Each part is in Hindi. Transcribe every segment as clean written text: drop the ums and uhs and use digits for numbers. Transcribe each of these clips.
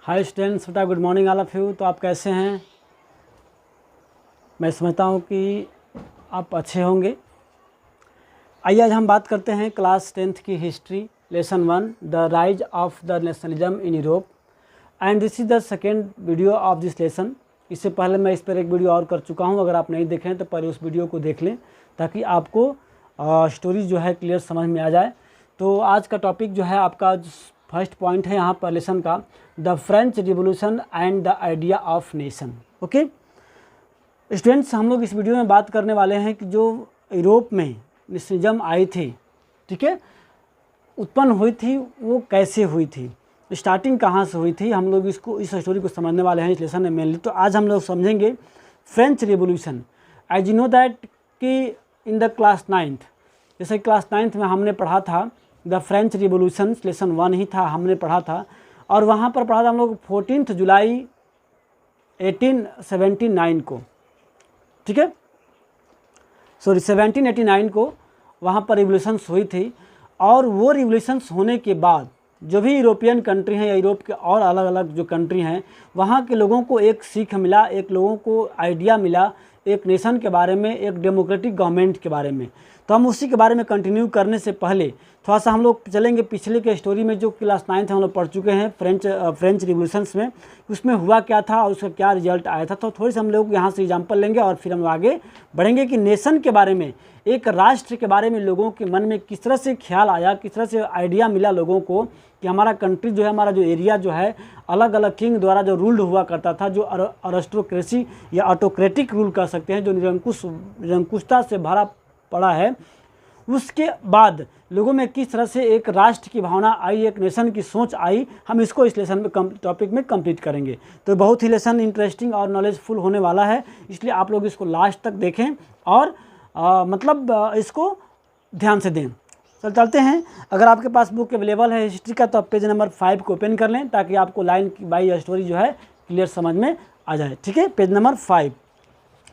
हाय स्टूडेंट्स, बेटा good morning all of you. तो आप कैसे हैं? मैं समझता हूँ कि आप अच्छे होंगे। आइए आज हम बात करते हैं क्लास 10th की history lesson 1 the rise of the nationalism in Europe and this is the second video of this lesson. इससे पहले मैं इस पर एक वीडियो और कर चुका हूँ। अगर आप नहीं देखें तो पहले उस वीडियो को देख लें ताकि आपको स्टोरी जो है क्लियर समझ में आ जाए। तो आज का टॉपिक जो है आपका फर्स्ट पॉइंट है यहाँ पर लेसन का, the French revolution and the idea of nation. Okay students, हम लोग इस वीडियो में बात करने वाले हैं कि जो यूरोप में नेशनलिज्म आई थी, ठीक है, उत्पन्न हुई थी, वो कैसे हुई थी, स्टार्टिंग कहाँ से हुई थी। हम लोग इस स्टोरी को समझने वाले हैं इस लेसन में मेनली। तो आज हम लोग समझेंगे French revolution. As you know that कि इन द क्लास 9th, जैसे क्लास 9th में हमने पढ़ा था द फ्रेंच रिवोल्यूशन, लेसन 1 ही था, हमने पढ़ा था। और वहाँ पर पढ़ा था हम लोग 14 जुलाई 1879 को, ठीक है, सॉरी 1789 को वहाँ पर रिवोल्यूशंस हुई थी। और वो रिवोल्यूशंस होने के बाद जो भी यूरोपियन कंट्री हैं या यूरोप के और अलग अलग जो कंट्री हैं, वहाँ के लोगों को एक सीख मिला, एक लोगों को आइडिया मिला एक नेशन के बारे में, एक डेमोक्रेटिक गवर्नमेंट के बारे में। तो हम उसी के बारे में कंटिन्यू करने से पहले थोड़ा सा हम लोग चलेंगे पिछले के स्टोरी में, जो क्लास 9th हम लोग पढ़ चुके हैं फ्रेंच रिवोल्यूशंस में, उसमें हुआ क्या था और उसका क्या रिजल्ट आया था। तो थोड़ी सी हम लोग यहाँ से एग्जाम्पल लेंगे और फिर हम आगे बढ़ेंगे कि नेशन के बारे में, एक राष्ट्र के बारे में लोगों के मन में किस तरह से ख्याल आया, किस तरह से आइडिया मिला लोगों को कि हमारा कंट्री जो है, हमारा जो एरिया जो है, अलग अलग किंग द्वारा जो रूल्ड हुआ करता था, जो अरिस्टोक्रेसी या ऑटोक्रेटिक रूल कर सकते हैं, जो निरंकुशता से भरा पड़ा है, उसके बाद लोगों में किस तरह से एक राष्ट्र की भावना आई, एक नेशन की सोच आई, हम इसको इस लेसन में टॉपिक में कंप्लीट करेंगे। तो बहुत ही लेसन इंटरेस्टिंग और नॉलेजफुल होने वाला है, इसलिए आप लोग इसको लास्ट तक देखें और इसको ध्यान से दें। चलते हैं। अगर आपके पास बुक अवेलेबल है हिस्ट्री का तो आप पेज नंबर 5 को ओपन कर लें ताकि आपको लाइन बाई स्टोरी जो है क्लियर समझ में आ जाए, ठीक है। पेज नंबर 5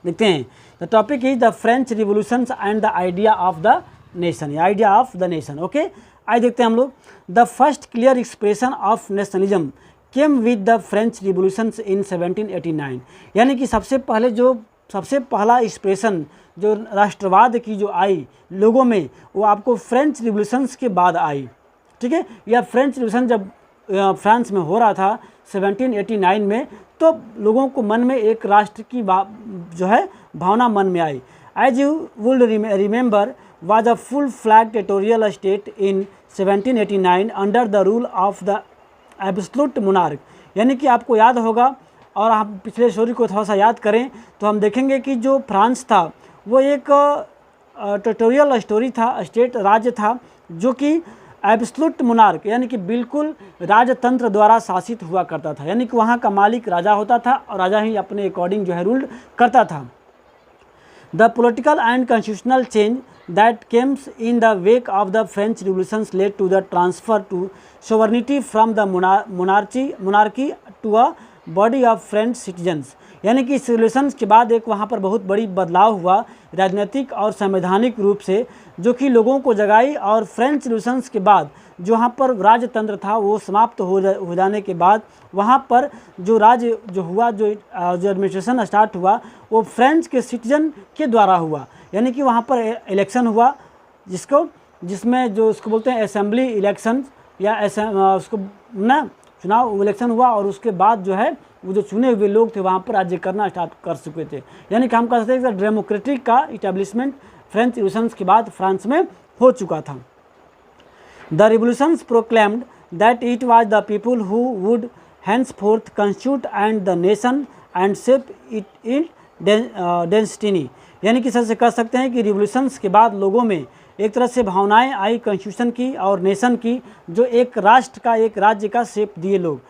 देखते हैं। The topic is the French revolution and the idea of the nation, idea of the nation. Okay, आइए देखते हैं हम लोग। The first clear expression of nationalism came with the French revolution in 1789। यानी कि सबसे पहला एक्सप्रेशन जो राष्ट्रवाद की जो आई लोगों में, वो आपको फ्रेंच रिवोल्यूशंस के बाद आई, ठीक है। यह फ्रेंच रिवोल्यूशन जब फ्रांस में हो रहा था 1789 में, तो लोगों को मन में एक राष्ट्र की जो है भावना मन में आई। As you would remember was a full-flag territorial state in 1789 under the rule of the absolute monarch। यानी कि आपको याद होगा, और हम पिछले स्टोरी को थोड़ा सा याद करें तो हम देखेंगे कि जो फ्रांस था वो एक टेरिटोरियल स्टेट राज्य था, जो कि एब्सोल्यूट मोनार्क यानी कि बिल्कुल राजतंत्र द्वारा शासित हुआ करता था। यानी कि वहाँ का मालिक राजा होता था और राजा ही अपने अकॉर्डिंग जो है रूल करता था। The political and constitutional change that came in the wake of the French Revolutions led to the transfer to sovereignty from the monarchy to a body of French citizens। यानी कि इस रिवोल्यूशंस के बाद एक वहाँ पर बहुत बड़ी बदलाव हुआ राजनीतिक और संवैधानिक रूप से, जो कि लोगों को जगाई। और फ्रेंच रिवोल्यूशंस के बाद जो वहाँ पर राजतंत्र था वो समाप्त हो जाने के बाद वहाँ पर जो राज्य जो हुआ, जो एडमिनिस्ट्रेशन स्टार्ट हुआ, वो फ्रेंच के सिटीजन के द्वारा हुआ। यानी कि वहाँ पर इलेक्शन हुआ, जिसमें जो उसको बोलते हैं असेंबली इलेक्शन या उसको ना चुनाव इलेक्शन हुआ। और उसके बाद जो है वो जो चुने हुए लोग थे वहाँ पर राज्य करना स्टार्ट कर चुके थे। यानी कि हम कह सकते हैं कि डेमोक्रेटिक का इस्टेब्लिशमेंट फ्रेंच रिवोल्यूशंस के बाद फ्रांस में हो चुका था। The revolutions proclaimed that it was the people who would henceforth constitute and the nation and shape it in destiny। यानी कि सबसे कह सकते हैं कि रिवोल्यूशंस के बाद लोगों में एक तरह से भावनाएं आई कॉन्स्टिट्यूशन की और नेशन की, जो एक राष्ट्र का, एक राज्य का शेप दिए लोग।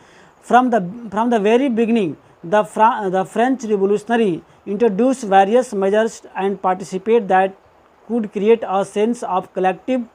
From the very beginning the French revolutionary introduce various measures and participate that could create a sense of collective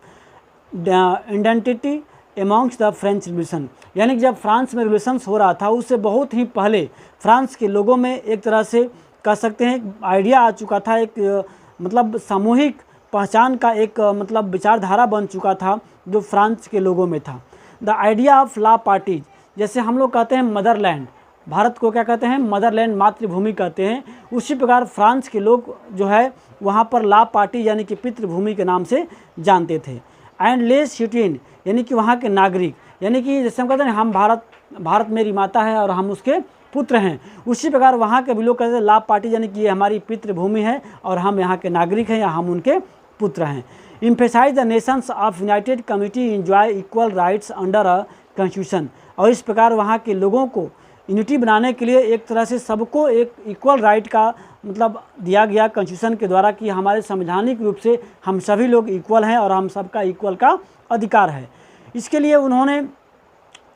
identity amongst the French revolution. यानी कि जब फ्रांस में रिवोल्यूशंस हो रहा था उससे बहुत ही पहले फ्रांस के लोगों में एक तरह से कह सकते हैं आइडिया आ चुका था, एक मतलब सामूहिक पहचान का एक मतलब विचारधारा बन चुका था जो फ्रांस के लोगों में था। The idea of law parties जैसे हम लोग कहते हैं मदरलैंड, भारत को क्या कहते हैं, मदरलैंड, मातृभूमि कहते हैं, उसी प्रकार फ्रांस के लोग जो है वहाँ पर ला पार्टी यानी कि पितृभूमि के नाम से जानते थे। एंड ले सिटीजन यानी कि वहाँ के नागरिक, यानी कि जैसे हम कहते हैं हम भारत मेरी माता है और हम उसके पुत्र हैं, उसी प्रकार वहाँ के भी लोग कहते हैं ला पार्टी यानी कि ये हमारी पितृभूमि है और हम यहाँ के नागरिक हैं या हम उनके पुत्र हैं। Emphasise the nations of united community enjoy equal rights under a constitution, और इस प्रकार वहाँ के लोगों को यूनिटी बनाने के लिए एक तरह से सबको एक इक्वल राइट का मतलब दिया गया कॉन्स्टिट्यूशन के द्वारा कि हमारे संवैधानिक रूप से हम सभी लोग इक्वल हैं और हम सबका इक्वल का अधिकार है। इसके लिए उन्होंने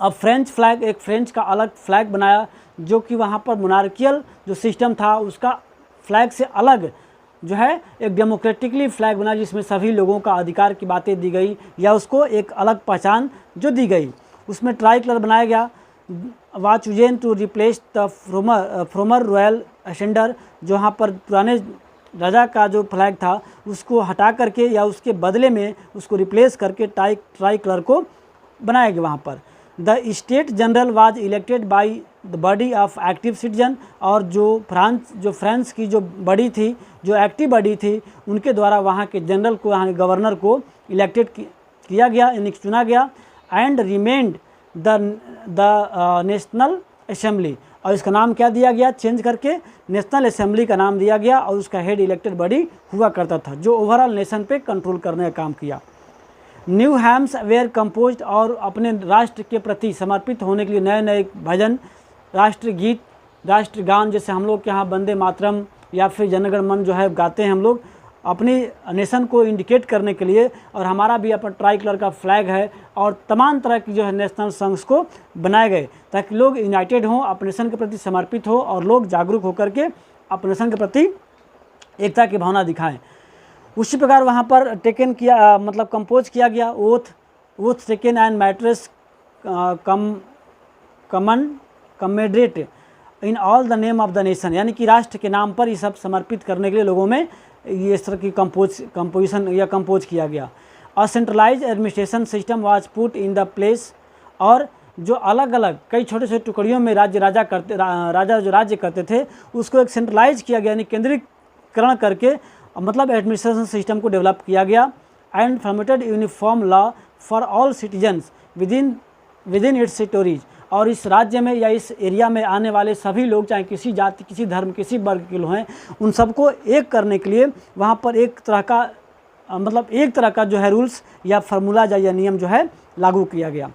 अब फ्रेंच फ्लैग, एक फ्रेंच का अलग फ्लैग बनाया जो कि वहाँ पर मोनार्कियल जो सिस्टम था उसका फ्लैग से अलग जो है एक डेमोक्रेटिकली फ्लैग बना जिसमें सभी लोगों का अधिकार की बातें दी गई या उसको एक अलग पहचान जो दी गई। उसमें ट्राई कलर बनाया गया, was chosen to replace the former royal standard, जो वहाँ पर पुराने राजा का जो फ्लैग था उसको हटा करके या उसके बदले में उसको रिप्लेस करके ट्राई कलर को बनाया गया वहाँ पर। The state general was elected by the body of active citizen, और जो फ्रांस की जो बॉडी थी, जो एक्टिव बॉडी थी, उनके द्वारा वहाँ के जनरल को, यहाँ गवर्नर को इलेक्टेड किया गया यानी चुना गया। And remained the national assembly, और इसका नाम क्या दिया गया, चेंज करके नेशनल असेंबली का नाम दिया गया, और उसका हेड इलेक्टेड बॉडी हुआ करता था जो ओवरऑल नेशन पे कंट्रोल करने का काम किया। न्यू हैम्स वेयर कंपोज्ड, और अपने राष्ट्र के प्रति समर्पित होने के लिए नए नए भजन, राष्ट्रगीत, राष्ट्रगान, जैसे हम लोग के यहाँ वंदे मातरम या फिर जनगण मन जो है गाते हैं हम लोग अपनी नेशन को इंडिकेट करने के लिए, और हमारा भी अपना ट्राई कलर का फ्लैग है, और तमाम तरह की जो है नेशनल सॉन्ग्स को बनाए गए ताकि लोग यूनाइटेड हों, अपने नेशन के प्रति समर्पित हो और लोग जागरूक होकर के अपने नेशन के प्रति एकता की भावना दिखाएं। उसी प्रकार वहाँ पर टेकन किया मतलब कंपोज किया गया oath taken and martyrs commemorated in all the name of the nation, यानी कि राष्ट्र के नाम पर ये सब समर्पित करने के लिए लोगों में ये इस तरह की कंपोजिशन या कंपोज किया गया। A centralised administration system was put in the place, और जो अलग अलग कई छोटे छोटे टुकड़ियों में राजा जो राज्य करते थे उसको एक सेंट्रलाइज किया गया यानी केंद्रीकरण करके मतलब एडमिनिस्ट्रेशन सिस्टम को डेवलप किया गया। And formatted uniform law for all citizens within it's territories, और इस राज्य में या इस एरिया में आने वाले सभी लोग चाहे किसी जाति, किसी धर्म, किसी वर्ग के लोग हैं, उन सबको एक करने के लिए वहाँ पर एक तरह का जो है रूल्स या फार्मूला या नियम जो है लागू किया गया।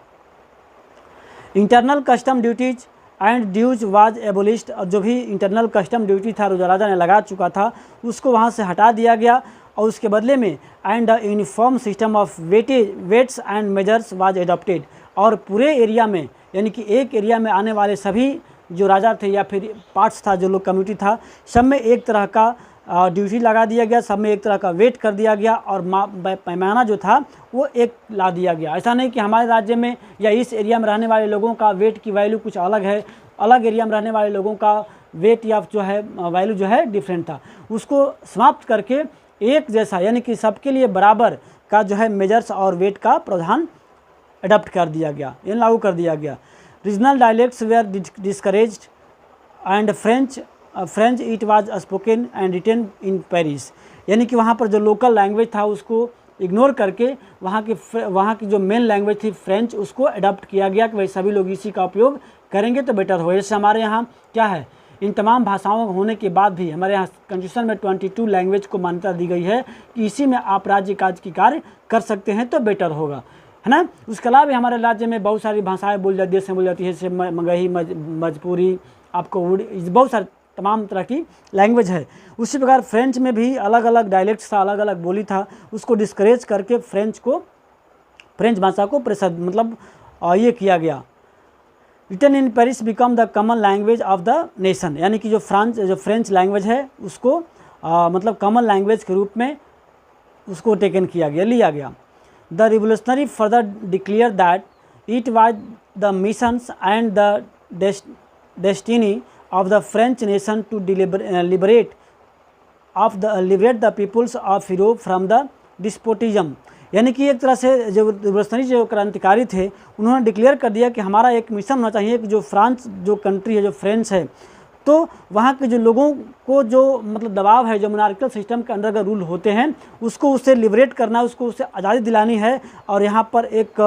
Internal custom duties and dues was abolished, और जो भी इंटरनल कस्टम ड्यूटी था जो राजा ने लगा चुका था उसको वहाँ से हटा दिया गया, और उसके बदले में and the uniform system of weights and measures was adopted, और पूरे एरिया में यानी कि एक एरिया में आने वाले सभी जो राजा थे या फिर पार्ट्स था जो लोग कम्युनिटी था सब में एक तरह का ड्यूटी लगा दिया गया, सब में एक तरह का वेट कर दिया गया, और पैमाना जो था वो एक ला दिया गया। ऐसा नहीं कि हमारे राज्य में या इस एरिया में रहने वाले लोगों का वेट की वैल्यू कुछ अलग है, अलग एरिया में रहने वाले लोगों का वेट या जो है वैल्यू जो है डिफरेंट था, उसको समाप्त करके एक जैसा यानी कि सबके लिए बराबर का जो है मेजर्स और वेट का प्रावधान अडॉप्ट कर दिया गया, ये लागू कर दिया गया। Regional dialects were discouraged and French it was spoken and written in Paris, यानी कि वहाँ पर जो लोकल लैंग्वेज था उसको इग्नोर करके वहाँ की जो मेन लैंग्वेज थी फ्रेंच उसको अडॉप्ट किया गया कि भाई सभी लोग इसी का उपयोग करेंगे तो बेटर हो। जैसे हमारे यहाँ क्या है, इन तमाम भाषाओं होने के बाद भी हमारे यहाँ कॉन्स्टिट्यूशन में 22 लैंग्वेज को मान्यता दी गई है कि इसी में आप राज्य काज की कार्य कर सकते हैं तो बेटर होगा, है ना। उसके अलावा भी हमारे राज्य में बहुत सारी भाषाएं बोली जाती है, देश में बोली जाती है, जैसे मगही, भोजपुरी, आपको बहुत सारे तमाम तरह की लैंग्वेज है। उसी प्रकार फ्रेंच में भी अलग अलग डायलेक्ट्स था, अलग अलग बोली था, उसको डिस्करेज करके फ्रेंच भाषा को मतलब ये किया गया। Written in Paris become the common language of the nation, यानी कि जो फ्रेंच लैंग्वेज है उसको मतलब कॉमन लैंग्वेज के रूप में उसको लिया गया। The revolutionary further declare that it was the missions and the destiny of the French nation to liberate the peoples of Europe from the despotism, यानी कि एक तरह से जो रिवोल्यूशनरी जो क्रांतिकारी थे उन्होंने डिक्लेयर कर दिया कि हमारा एक मिशन होना चाहिए कि जो फ्रांस जो कंट्री है, जो फ्रेंच है, तो वहाँ के जो लोगों को जो मतलब दबाव है, जो मोनार्किकल सिस्टम के अंडर रूल होते हैं, उसको उससे लिबरेट करना, उसको उससे आज़ादी दिलानी है। और यहाँ पर एक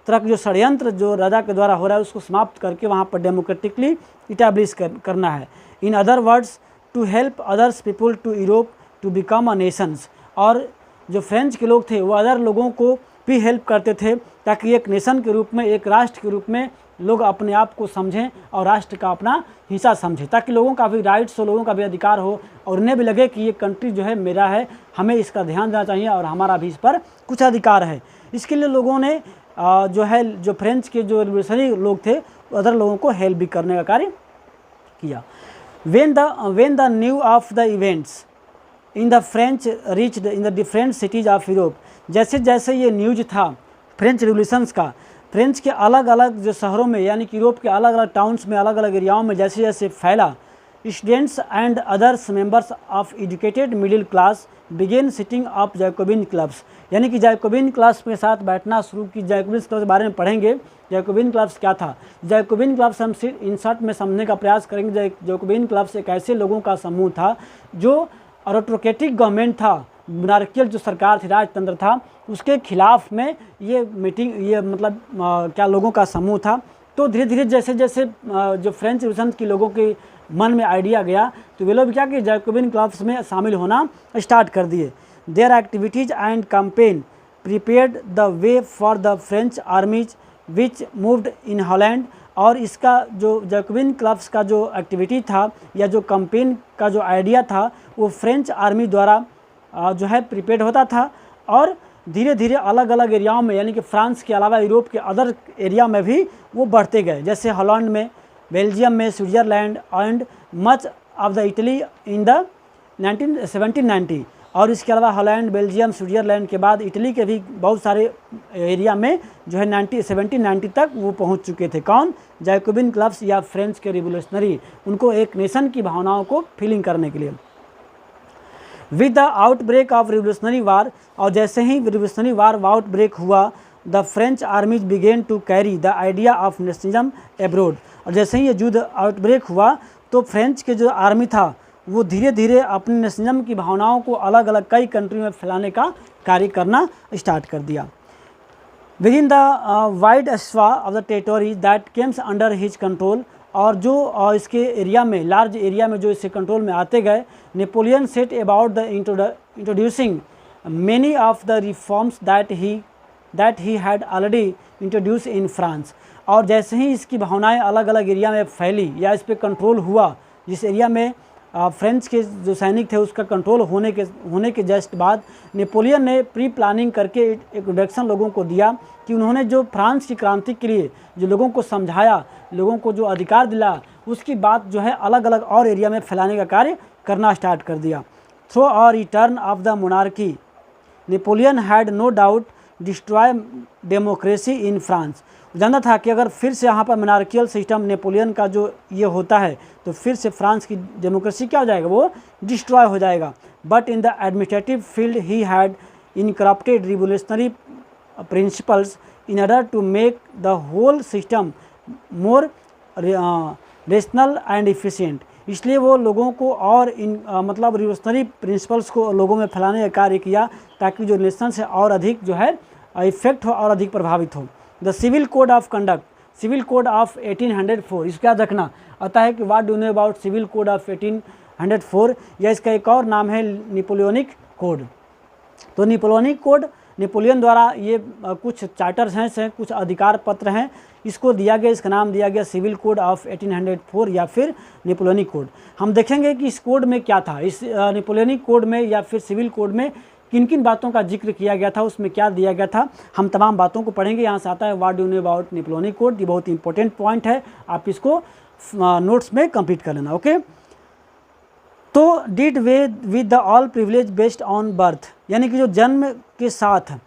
तरह का जो षड्यंत्र जो राजा के द्वारा हो रहा है उसको समाप्त करके वहाँ पर डेमोक्रेटिकली इटैब्लिश करना है। In other words, to help others people to Europe to become a nations. और जो फ्रेंच के लोग थे वो अदर लोगों को भी हेल्प करते थे ताकि एक नेशन के रूप में, एक राष्ट्र के रूप में लोग अपने आप को समझें और राष्ट्र का अपना हिस्सा समझें, ताकि लोगों का भी राइट्स हो, लोगों का भी अधिकार हो और उन्हें भी लगे कि ये कंट्री जो है मेरा है, हमें इसका ध्यान देना चाहिए और हमारा भी इस पर कुछ अधिकार है। इसके लिए लोगों ने जो है, जो फ्रेंच के जो रिवोल्यूशनरी लोग थे अदर लोगों को हेल्प भी करने का कार्य किया। when the news of the events in the French reached in the different cities of Europe, जैसे जैसे ये न्यूज था फ्रेंच रिवोल्यूशंस का फ्रेंच के अलग अलग जो शहरों में, यानी कि यूरोप के अलग अलग टाउन्स में, अलग अलग एरियाओं में जैसे जैसे फैला, students and others members of educated middle class began sitting up Jacobin clubs. यानी कि जैकोबिन क्लब्स के साथ बैठना शुरू की। जैकोबिन क्लब्स के बारे में पढ़ेंगे। जैकोबिन क्लब्स क्या था? जैकोबिन क्लब्स हम सिर्फ इन शॉर्ट में समझने का प्रयास करेंगे। जैकोबिन क्लब्स एक ऐसे लोगों का समूह था जो ऑटोक्रेटिक गवर्नमेंट था, मोनार्कियल जो सरकार थी, राजतंत्र था, उसके खिलाफ में ये मीटिंग, ये मतलब क्या लोगों का समूह था। तो धीरे धीरे जैसे जैसे जो फ्रेंच रिवोल्यूशन के लोगों के मन में आइडिया गया तो वे लोग क्या कि जैकोबिन क्लब्स में शामिल होना स्टार्ट कर दिए। There activities and campaign prepared the way for the French आर्मीज which moved in Holland. और इसका जो जैकोबिन क्लब्स का जो एक्टिविटी था या जो कैंपेन का जो आइडिया था वो फ्रेंच आर्मी द्वारा जो है प्रिपेयर्ड होता था और धीरे धीरे अलग अलग एरियाओं में, यानी कि फ्रांस के अलावा यूरोप के अदर एरिया में भी वो बढ़ते गए, जैसे हॉलैंड में, बेल्जियम में, Switzerland and much of the Italy in the 1790। और इसके अलावा हॉलैंड, बेल्जियम, स्विट्ज़रलैंड के बाद इटली के भी बहुत सारे एरिया में जो है 1790 तक वो पहुंच चुके थे। कौन? जैकोबिन क्लब्स या फ्रेंच के रिवोल्यूशनरी, उनको एक नेशन की भावनाओं को फीलिंग करने के लिए। With the outbreak of revolutionary war, और जैसे ही रिवोल्यूशनरी वार आउटब्रेक हुआ, the French armies began to carry the idea of nationalism abroad. और जैसे ही ये युद्ध आउटब्रेक हुआ तो फ्रेंच के जो आर्मी था वो धीरे धीरे अपने नेशनलिज्म की भावनाओं को अलग अलग कई कंट्री में फैलाने का कार्य करना स्टार्ट कर दिया। विद इन द वाइड स्वा of the territory that Kemps under his control, और जो इसके एरिया में, लार्ज एरिया में जो इसके कंट्रोल में आते गए, Napoleon set about the introducing many of the reforms that he had already introduce in France. और जैसे ही इसकी भावनाएं अलग अलग एरिया में फैली या इस पर कंट्रोल हुआ, जिस एरिया में फ्रेंच के जो सैनिक थे उसका कंट्रोल होने के जस्ट बाद नेपोलियन ने प्री प्लानिंग करके एक डायरेक्शन लोगों को दिया कि उन्होंने जो फ्रांस की क्रांति के लिए जो लोगों को समझाया, लोगों को जो अधिकार दिला, उसकी बात जो है अलग अलग और एरिया में फैलाने का कार्य करना स्टार्ट कर दिया। Through a return of the monarchy, Napoleon had no doubt destroy democracy in France. जानता था कि अगर फिर से यहाँ पर मोनार्कियल सिस्टम नेपोलियन का जो ये होता है तो फिर से फ्रांस की डेमोक्रेसी क्या हो जाएगा, वो डिस्ट्रॉय हो जाएगा। But in the administrative field he had incorporated revolutionary principles in order to make the whole system more rational and efficient. इसलिए वो लोगों को और मतलब रिवोल्यूशनरी प्रिंसिपल्स को लोगों में फैलाने का कार्य किया ताकि जो नेशन से और अधिक जो है इफेक्ट हो और अधिक प्रभावित हो। The civil code of conduct, civil code of 1804, इसको याद रखना आता है कि what do know about civil code of 1804, या इसका एक और नाम है नेपोलियनिक कोड। तो नेपोलियनिक कोड नेपोलियन द्वारा ये कुछ चार्टर्स हैं, कुछ अधिकार पत्र हैं, इसको दिया गया, इसका नाम दिया गया सिविल कोड ऑफ 1804 या फिर नेपोलियनिक कोड। हम देखेंगे कि इस कोड में क्या था, इस नेपोलियनिक कोड में या फिर सिविल कोड में किन किन बातों का जिक्र किया गया था, उसमें क्या दिया गया था, हम तमाम बातों को पढ़ेंगे। यहाँ से आता है what do know about Napoleonic code, ये बहुत इंपॉर्टेंट पॉइंट है, आप इसको नोट्स में कंप्लीट कर लेना। ओके, तो did way with the all privilege based on birth, यानी कि जो जन्म के साथ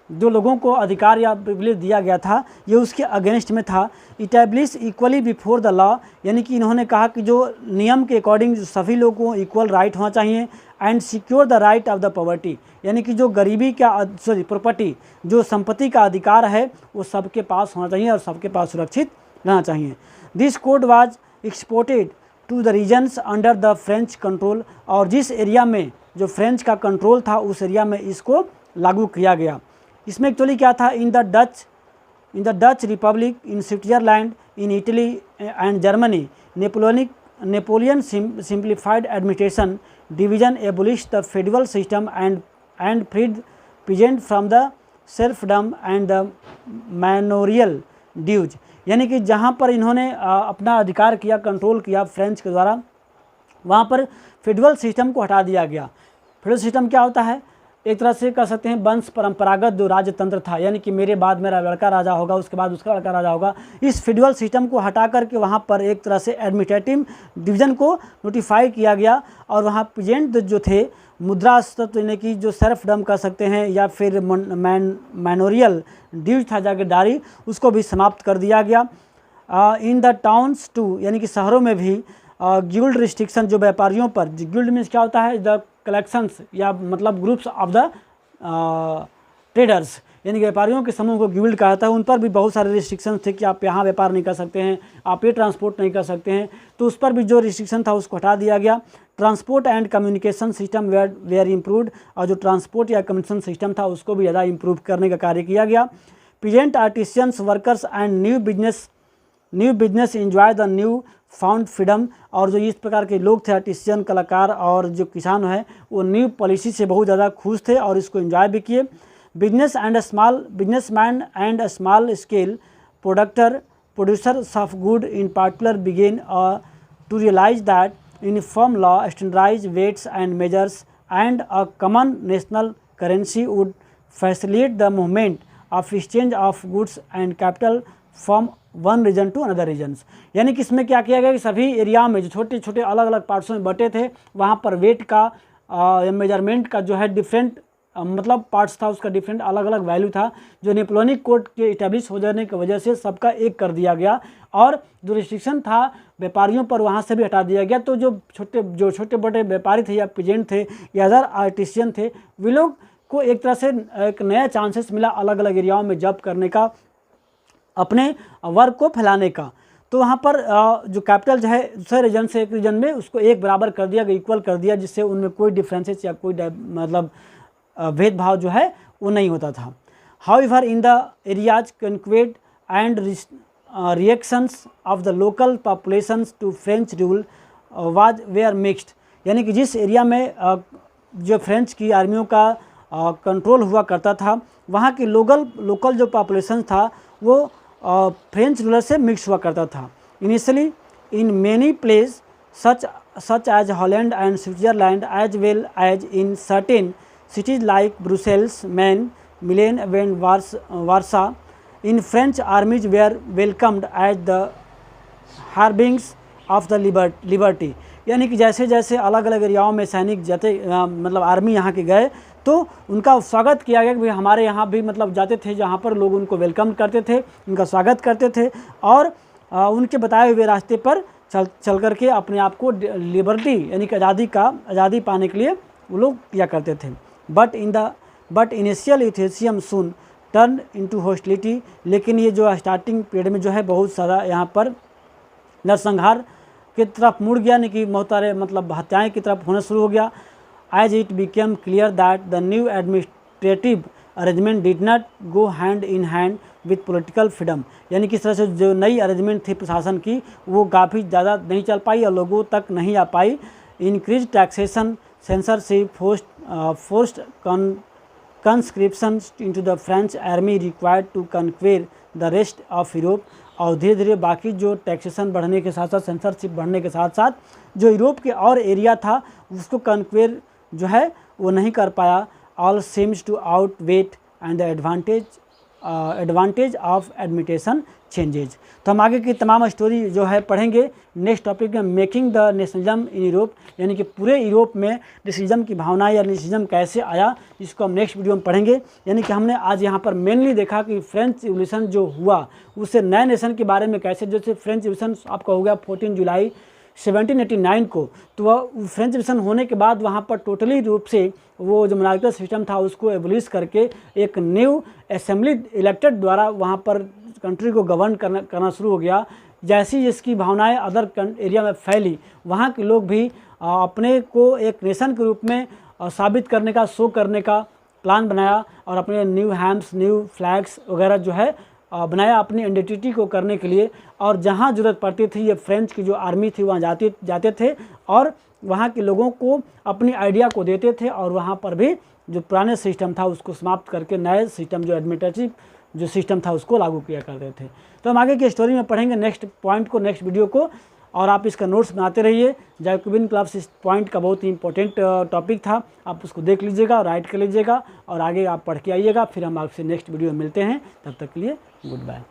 जो लोगों को अधिकार या प्रिविलेज दिया गया था ये उसके अगेंस्ट में था। इटैब्लिश इक्वली बिफोर द लॉ, यानी कि इन्होंने कहा कि जो नियम के अकॉर्डिंग सभी लोगों को इक्वल राइट होना चाहिए। And secure the right of the poverty, यानी कि जो गरीबी का प्रॉपर्टी, जो संपत्ति का अधिकार है वो सबके पास होना चाहिए और सबके पास सुरक्षित रहना चाहिए। This code was exported to the regions under the French control, और जिस एरिया में जो फ्रेंच का कंट्रोल था उस एरिया में इसको लागू किया गया। इसमें एक्चुअली क्या था, in the Dutch Republic, in Switzerland, in Italy and Germany, Napoleon simplified administration division, abolished the feudal system and freed peasant from the serfdom and the manorial dues। यानी कि जहाँ पर इन्होंने अपना अधिकार किया, कंट्रोल किया फ्रेंच के द्वारा, वहाँ पर फेडरल सिस्टम को हटा दिया गया। फेडरल सिस्टम क्या होता है, एक तरह से कह सकते हैं वंश परंपरागत जो राजतंत्र था, यानी कि मेरे बाद मेरा लड़का राजा होगा, उसके बाद उसका लड़का राजा होगा। इस फेडरल सिस्टम को हटा करके वहाँ पर एक तरह से एडमिनिस्ट्रेटिव डिवीज़न को नोटिफाई किया गया, और वहाँ पीजेंट जो थे मुद्रा तत्व, यानी कि जो सर्फडम कह सकते हैं या फिर मैनोरियल ड्यूज था जागीरदारी, उसको भी समाप्त कर दिया गया। इन द टाउन्स टू, यानी कि शहरों में भी गिल्ड रिस्ट्रिक्शन, जो व्यापारियों पर, गिल्ड मीन्स क्या होता है, द कलेक्शंस या मतलब ग्रुप्स ऑफ द ट्रेडर्स, यानी कि व्यापारियों के समूह को गिल्ड कहा जाता है, उन पर भी बहुत सारे रिस्ट्रिक्शंस थे कि आप यहाँ व्यापार नहीं कर सकते हैं, आप ये ट्रांसपोर्ट नहीं कर सकते हैं, तो उस पर भी जो रिस्ट्रिक्शन था उसको हटा दिया गया। Transport and communication system were improved, और जो ट्रांसपोर्ट या कम्युनिकेशन सिस्टम था उसको भी ज़्यादा इम्प्रूव करने का कार्य किया गया। Peasant artisans workers and new business enjoy the new found freedom, और जो इस प्रकार के लोग थे आर्टिसियन, कलाकार और जो किसान हैं, वो न्यू पॉलिसी से बहुत ज़्यादा खुश थे और इसको एंजॉय भी किए। Businessman and small scale producers of good in particular began to realise that uniform law, standardised weights and measures and a common national currency would facilitate the movement of exchange of goods and capital from one region to another regions. यानी कि इसमें क्या किया गया कि सभी एरिया में जो छोटे छोटे अलग अलग पार्ट्स में बटे थे, वहाँ पर वेट का मेजरमेंट का जो है डिफरेंट मतलब पार्ट्स था, उसका डिफरेंट अलग अलग वैल्यू था, जो नेपोलियनिक कोड के इस्टेब्लिश हो जाने की वजह से सबका एक कर दिया गया, और जो रिस्ट्रिक्शन था व्यापारियों पर वहाँ से भी हटा दिया गया। तो जो छोटे बड़े व्यापारी थे या पीजेंट थे या अदर आर्टिसियन थे, वे लोग को एक तरह से एक नया चांसेस मिला अलग अलग एरियाओं में जॉब करने का, अपने वर्क को फैलाने का। तो वहाँ पर जो कैपिटल जो है दूसरे रीजन से एक रीजन में उसको एक बराबर कर दिया, इक्वल कर दिया, जिससे उनमें कोई डिफरेंसेस या कोई मतलब भेदभाव जो है वो नहीं होता था। However in the areas conquered and reactions of the local populations to French rule was were mixed, यानी कि जिस एरिया में जो फ्रेंच की आर्मियों का कंट्रोल हुआ करता था, वहाँ की लोकल जो पॉपुलेशन था वो फ्रेंच रूलर से मिक्स हुआ करता था। Initially in many place such as Holland and Switzerland as well as in certain cities like Brussels, Maine, Milan and Warsaw, in French armies were welcomed as the harbingers of the liberty। यानी कि जैसे जैसे अलग अलग एरियाओं में सैनिक जाते मतलब आर्मी यहाँ के गए तो उनका स्वागत किया गया कि भाई हमारे यहाँ भी मतलब जाते थे, जहाँ पर लोग उनको वेलकम करते थे, उनका स्वागत करते थे, और उनके बताए हुए रास्ते पर चल करके अपने आप को लिबर्टी यानी कि आज़ादी पाने के लिए वो लोग किया करते थे। But initial enthusiasm soon turn into hostility, लेकिन ये जो स्टार्टिंग पीरियड में जो है बहुत सारा यहाँ पर नरसंहार की तरफ मुड़ गया, यानी कि मोहतारे मतलब हत्याएँ की तरफ होना शुरू हो गया। As it became clear that the new administrative arrangement did not go hand in hand with political freedom, यानी किस तरह से जो नई अरेंजमेंट थी प्रशासन की वो काफ़ी ज़्यादा नहीं चल पाई और लोगों तक नहीं आ पाई। Increase taxation, censorship, forced conscription into the French army required to conquer the rest of Europe, और धीरे धीरे बाकी जो टैक्सेशन बढ़ने के साथ साथ सेंसरशिप बढ़ने के साथ साथ जो यूरोप के और एरिया था उसको कन्क्वेर जो है वो नहीं कर पाया। All seems to outweigh and the advantage of administration changes. तो हम आगे की तमाम स्टोरी जो है पढ़ेंगे नेक्स्ट टॉपिक में, making the nationalism in Europe, यानी कि पूरे यूरोप में नेशनलिज्म की भावना या नेशनलिज्म कैसे आया, इसको हम नेक्स्ट वीडियो में पढ़ेंगे। यानी कि हमने आज यहाँ पर मेनली देखा कि फ्रेंच रिवॉल्यूशन जो हुआ उससे नए नेशन के बारे में कैसे, जैसे फ्रेंच रिवॉल्यूशन आपका हो गया 14 जुलाई 1789 को, तो वह फ्रेंच रिवॉल्यूशन होने के बाद वहाँ पर टोटली रूप से वो जो मोनार्किकल सिस्टम था उसको एबोलिश करके एक न्यू असेंबली इलेक्टेड द्वारा वहाँ पर कंट्री को गवर्न करना शुरू हो गया। जैसी जिसकी भावनाएं अदर एरिया में फैली, वहाँ के लोग भी अपने को एक नेशन के रूप में साबित करने का, शो करने का प्लान बनाया और अपने न्यू हैम्स, न्यू फ्लैग्स वगैरह जो है बनाया अपनी आइडेंटिटी को करने के लिए। और जहाँ ज़रूरत पड़ती थी ये फ्रेंच की जो आर्मी थी वहाँ जाते थे और वहाँ के लोगों को अपनी आइडिया को देते थे और वहाँ पर भी जो पुराने सिस्टम था उसको समाप्त करके नए सिस्टम जो एडमिनिस्ट्रेटिव जो सिस्टम था उसको लागू किया करते थे। तो हम आगे की स्टोरी में पढ़ेंगे नेक्स्ट पॉइंट को, नेक्स्ट वीडियो को, और आप इसका नोट्स बनाते रहिए। जैकोबिन क्लब्स इस पॉइंट का बहुत ही इंपॉर्टेंट टॉपिक था, आप उसको देख लीजिएगा और राइट कर लीजिएगा और आगे आप पढ़ के आइएगा। फिर हम आपसे नेक्स्ट वीडियो में मिलते हैं, तब तक के लिए गुड बाय।